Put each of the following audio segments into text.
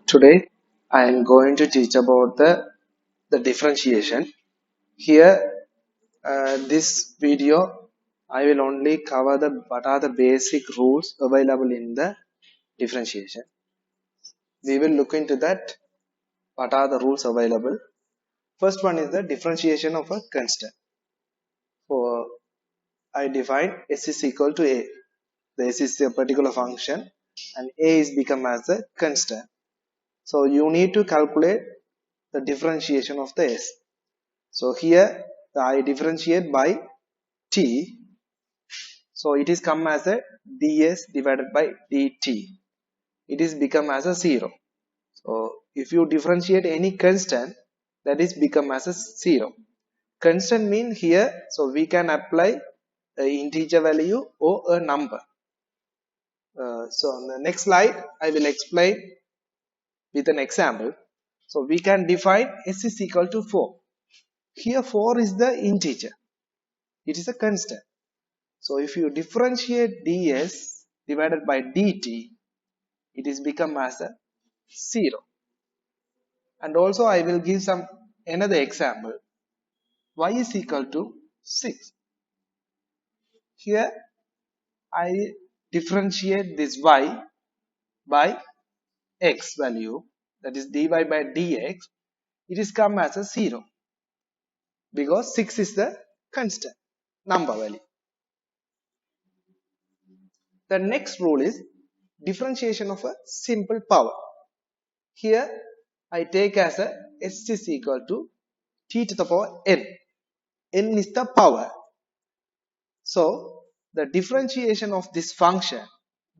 Today I am going to teach about the differentiation. Here, this video I will only cover what are the basic rules available in the differentiation. We will look into that. What are the rules available? First one is the differentiation of a constant. For I define s is equal to a. The s is a particular function, and a is become as a constant. So you need to calculate the differentiation of the s. So here I differentiate by t. So it is come as a ds divided by dt. It is become as a 0. So if you differentiate any constant, that is become as a 0. Constant mean here, so we can apply an integer value or a number. So on the next slide, I will explain with an example. So we can define s is equal to 4. Here 4 is the integer. It is a constant. So if you differentiate ds divided by dt, it is become as a 0. And also I will give another example. Y is equal to 6. Here I differentiate this y by x value, that is dy by dx. It is come as a 0 because 6 is the constant number value. The next rule is differentiation of a simple power. Here I take as a s is equal to t to the power n. N is the power. So the differentiation of this function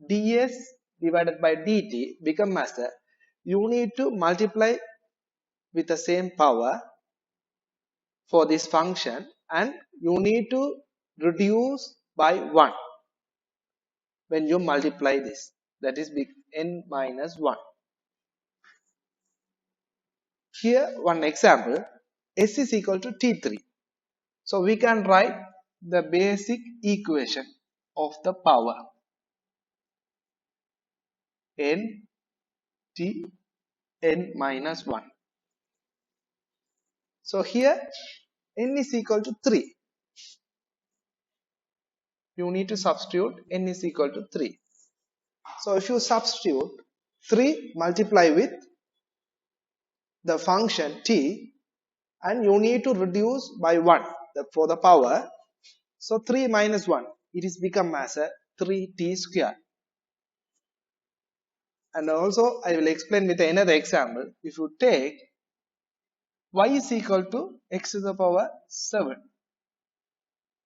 ds divided by dt become as a, you need to multiply with the same power for this function and you need to reduce by 1 when you multiply this, that is n minus 1. Here one example, s is equal to t3. So we can write the basic equation of the power n t n minus 1. So here n is equal to 3. You need to substitute n is equal to 3. So if you substitute 3 multiply with the function t and you need to reduce by 1 for the power. So 3 minus 1, it is become as a 3t square. And also I will explain with another example. If you take y is equal to x to the power 7.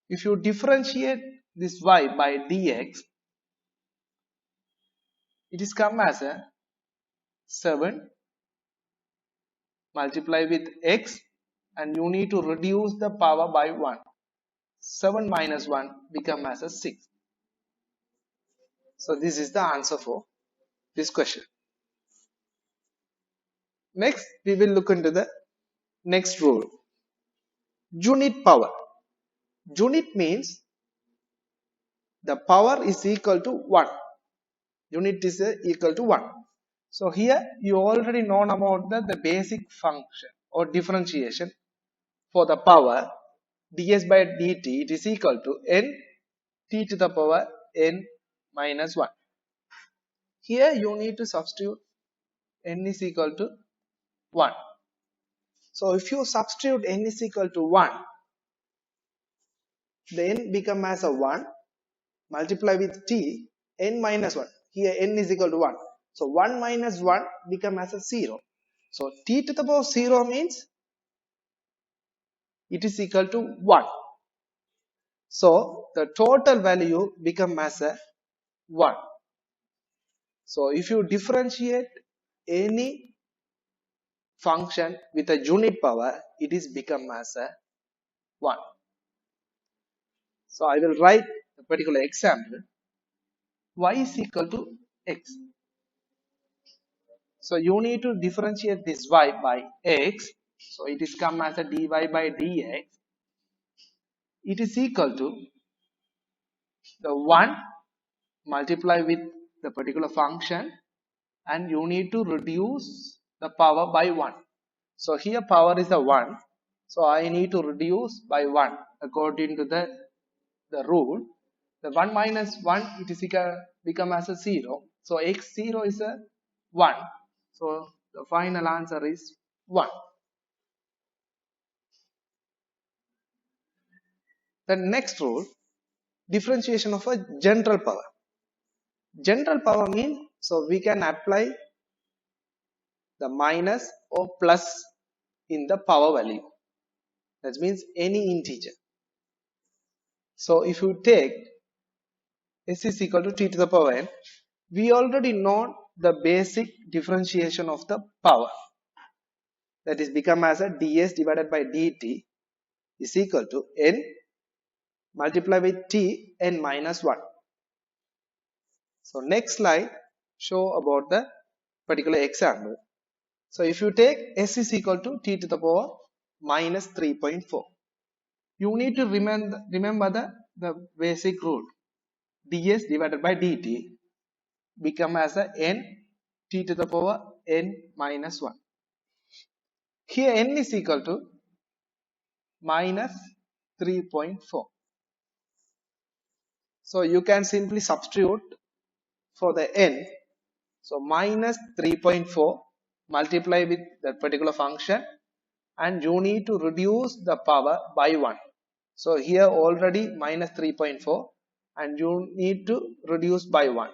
If you differentiate this y by dx, it is come as a 7 multiply with x and you need to reduce the power by 1. 7 minus 1 become as a 6. So this is the answer for this question. Next we will look into the next rule. Unit power. Unit means the power is equal to 1. Unit is equal to 1. So here you already know about the basic function or differentiation for the power ds by dt. It is equal to n t to the power n minus 1. Here you need to substitute n is equal to 1. So if you substitute n is equal to 1, then become as a 1 multiply with t n minus 1. Here n is equal to 1. So 1 minus 1 become as a 0. So t to the power 0 means it is equal to 1. So the total value become as a 1. So if you differentiate any function with a unit power, it is become as a 1. So I will write a particular example. Y is equal to x. So you need to differentiate this y by x. So it is come as a dy by dx. It is equal to the 1 multiply with the particular function and you need to reduce the power by 1. So here power is a 1. So I need to reduce by 1 according to the rule. The 1 minus 1, it is become as a 0. So x0 is a 1. So the final answer is 1. The next rule, differentiation of a general power. General power means, so we can apply the minus or plus in the power value. That means any integer. So if you take s is equal to t to the power n, we already know the basic differentiation of the power. That is become as a ds divided by dt is equal to n multiplied with t n minus 1. So next slide show about the particular example. So if you take s is equal to t to the power minus 3.4, you need to remember the basic rule. ds divided by dt become as a n t to the power n minus 1. Here n is equal to minus 3.4. So you can simply substitute for the n. So minus 3.4 multiply with that particular function, and you need to reduce the power by 1. So here already minus 3.4 and you need to reduce by 1.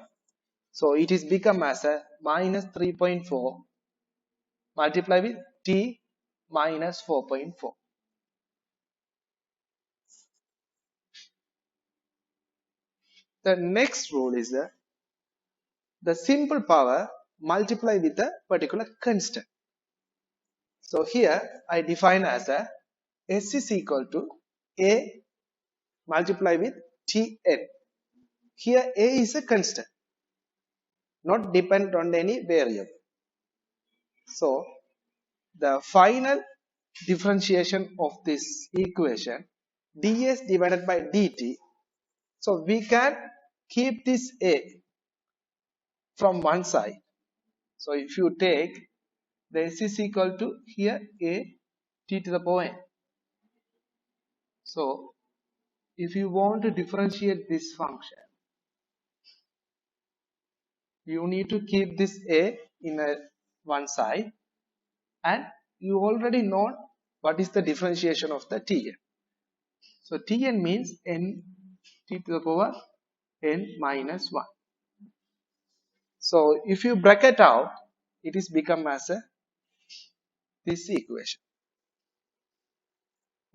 So it is become as a minus 3.4 multiply with t minus 4.4. The next rule is the simple power multiply with a particular constant. So here I define as a s is equal to a multiply with tn. Here a is a constant, not depend on any variable. So the final differentiation of this equation, ds divided by dt. So we can keep this a from one side. So if you take the s is equal to here a t to the power n. So if you want to differentiate this function, you need to keep this a in one side, and you already know what is the differentiation of the tn. So tn means n t to the power n minus 1. So if you bracket out, it is become as this equation.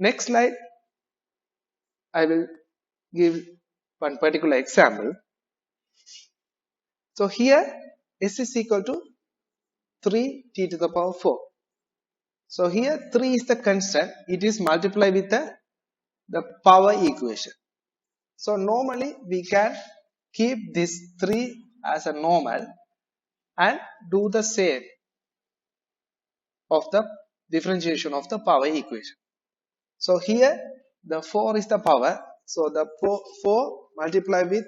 Next slide, I will give one particular example. So here s is equal to 3 t to the power 4. So here 3 is the constant. It is multiplied with the power equation. So normally we can keep this 3 as a normal and do the same of the differentiation of the power equation. So here the 4 is the power. So the 4 multiplied with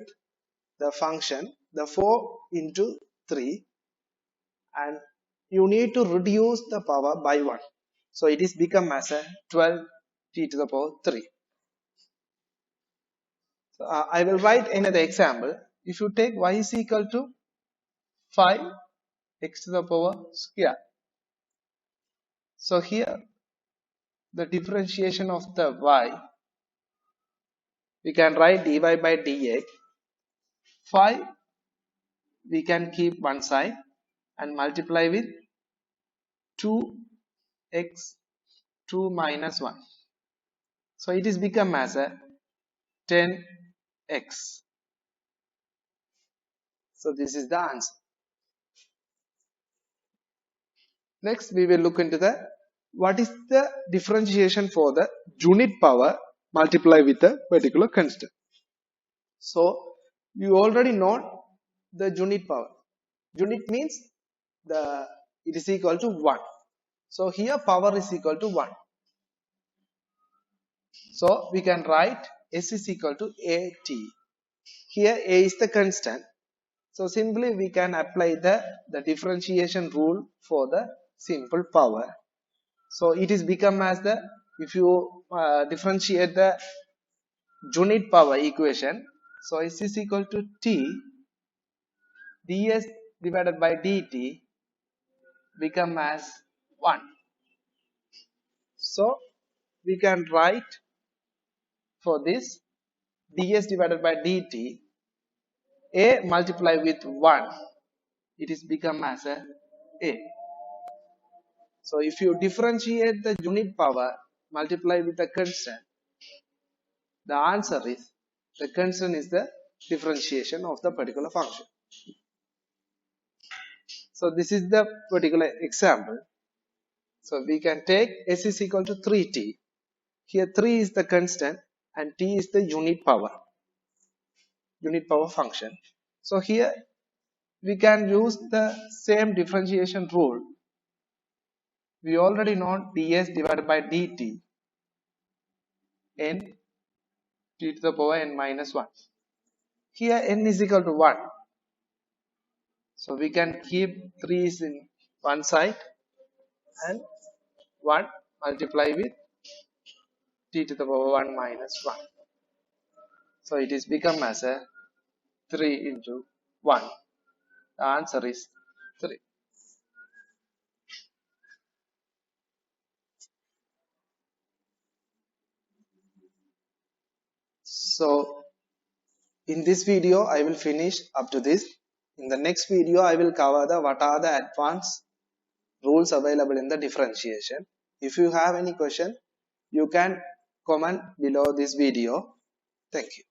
the function, the 4 into 3, and you need to reduce the power by 1. So it is become as a 12 t to the power 3. So, I will write another example. If you take y is equal to 5 x to the power square. So here the differentiation of the y, we can write dy by dx. 5 we can keep one side and multiply with 2x 2 minus 1. So it is become as a 10x. So this is the answer. Next we will look into what is the differentiation for the unit power multiplied with a particular constant. So you already know the unit power. Unit means it is equal to 1. So here power is equal to 1. So we can write s is equal to at. Here a is the constant. So simply we can apply the differentiation rule for the simple power. So it is become as the, if you differentiate the unit power equation, so S is equal to T ds divided by dt become as 1. So we can write for this ds divided by dt, a multiply with 1, it is become as a. So if you differentiate the unit power multiply with the constant, the answer is, the constant is the differentiation of the particular function. So this is the particular example. So we can take s is equal to 3t. Here 3 is the constant and t is the unit power function. So here we can use the same differentiation rule. We already know ds divided by dt n t to the power n minus 1. Here n is equal to 1. So we can keep 3 is in one side and 1 multiply with t to the power 1 minus 1. So it is become as a 3 into 1. The answer is 3. So in this video I will finish up to this. In the next video I will cover the what are the advanced rules available in the differentiation. If you have any question, you can comment below this video. Thank you.